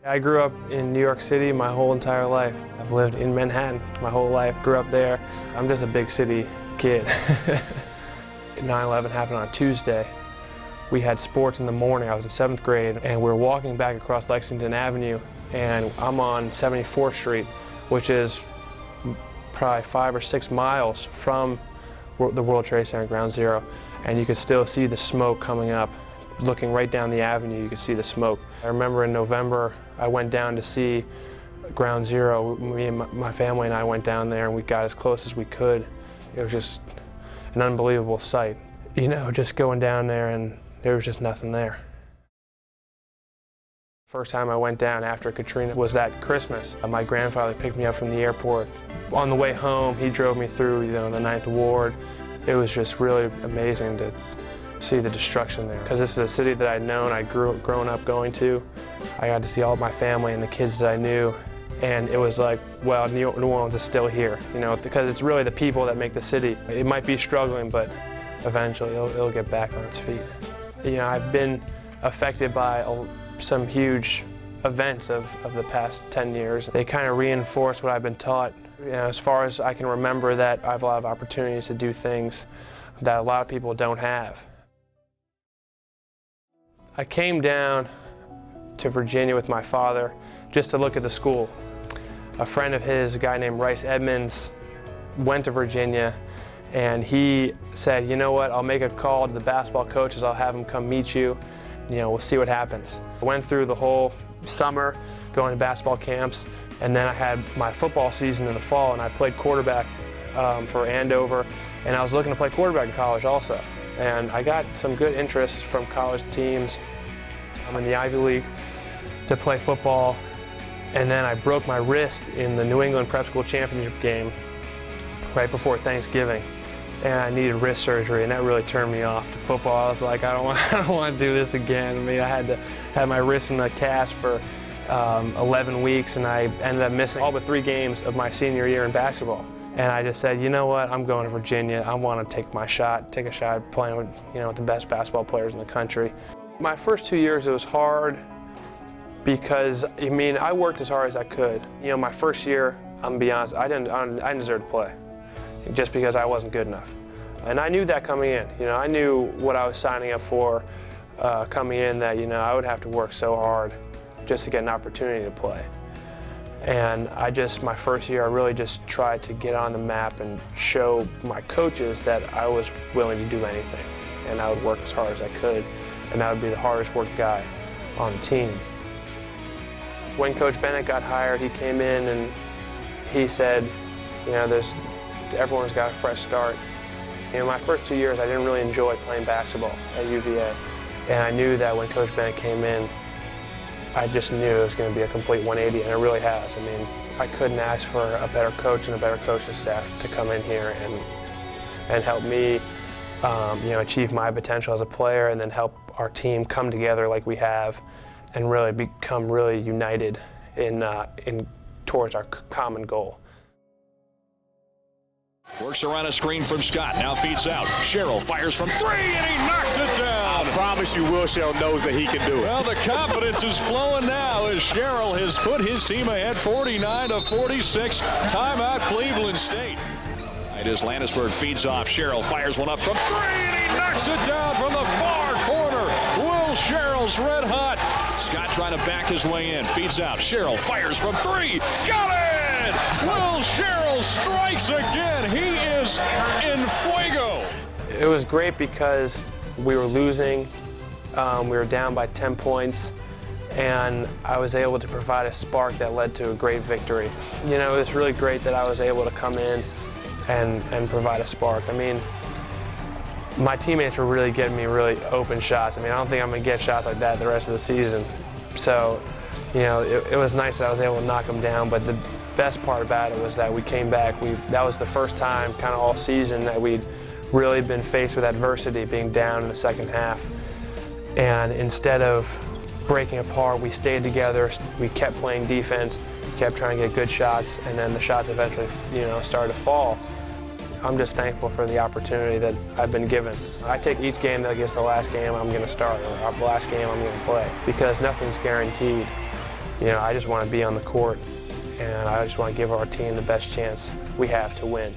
I grew up in New York City my whole entire life. I've lived in Manhattan my whole life, grew up there. I'm just a big city kid. 9/11 happened on a Tuesday. We had sports in the morning. I was in 7th grade, and we were walking back across Lexington Avenue, and I'm on 74th Street, which is probably 5 or 6 miles from the World Trade Center, Ground Zero, and you could still see the smoke coming up. Looking right down the avenue, you could see the smoke. I remember in November, I went down to see Ground Zero. Me and my family and I went down there, and we got as close as we could. It was just an unbelievable sight. You know, just going down there, and there was just nothing there. First time I went down after Katrina was that Christmas. My grandfather picked me up from the airport. On the way home, he drove me through, you know, the 9th Ward. It was just really amazing to see the destruction there. Because this is a city that I'd known, I'd grown up going to. I got to see all my family and the kids that I knew. And it was like, well, New Orleans is still here, you know, because it's really the people that make the city. It might be struggling, but eventually it'll get back on its feet. You know, I've been affected by some huge events of the past 10 years. They kind of reinforce what I've been taught. You know, as far as I can remember, that I have a lot of opportunities to do things that a lot of people don't have. I came down to Virginia with my father just to look at the school. A friend of his, a guy named Rice Edmonds, went to Virginia, and he said, you know what, I'll make a call to the basketball coaches, I'll have them come meet you, we'll see what happens. I went through the whole summer going to basketball camps, and then I had my football season in the fall, and I played quarterback for Andover, and I was looking to play quarterback in college also. And I got some good interest from college teams. I'm in the Ivy League to play football, and then I broke my wrist in the New England Prep School Championship game right before Thanksgiving, and I needed wrist surgery, and that really turned me off to football. I was like, I don't want to do this again. I mean, I had to have my wrist in a cast for 11 weeks, and I ended up missing all but 3 games of my senior year in basketball. And I just said, you know what, I'm going to Virginia. I want to take a shot at playing with, with the best basketball players in the country. My first 2 years, it was hard because, I worked as hard as I could. My first year, I'm gonna be honest, I didn't deserve to play just because I wasn't good enough. And I knew that coming in. I knew what I was signing up for coming in, that, I would have to work so hard just to get an opportunity to play. And my first year, I really just tried to get on the map and show my coaches that I was willing to do anything. And I would work as hard as I could, and I would be the hardest worked guy on the team. When Coach Bennett got hired, he came in and he said, everyone's got a fresh start. My first 2 years, I didn't really enjoy playing basketball at UVA. And I knew that when Coach Bennett came in, I just knew it was going to be a complete 180, and it really has. I couldn't ask for a better coach and a better coaching staff to come in here and help me, achieve my potential as a player, and then help our team come together like we have, and really become really united towards our common goal. Works around a screen from Scott, now feeds out. Sherrill fires from 3, and he knocks it down. I promise you, Will Sherrill knows that he can do it. Well, the confidence is flowing now as Sherrill has put his team ahead 49-46. Timeout, Cleveland State. It is Landisburg feeds off. Sherrill fires one up from 3, and he knocks it down from the far corner. Will Sherrill's red hot. Scott trying to back his way in. Feeds out. Sherrill fires from 3. Got it! Will Sherrill strikes again. He is in fuego. It was great because we were losing. We were down by 10 points, and I was able to provide a spark that led to a great victory. It was really great that I was able to come in and provide a spark. My teammates were really getting me really open shots. I don't think I'm going to get shots like that the rest of the season. So, it was nice that I was able to knock them down, but the best part about it was that we came back. That was the first time kind of all season that we'd really been faced with adversity, being down in the second half. And instead of breaking apart, we stayed together, we kept playing defense, kept trying to get good shots, and then the shots eventually, started to fall. I'm just thankful for the opportunity that I've been given. I take each game like it's the last game I'm going to start, or the last game I'm going to play, because nothing's guaranteed. You know, I just want to be on the court, and I just want to give our team the best chance we have to win.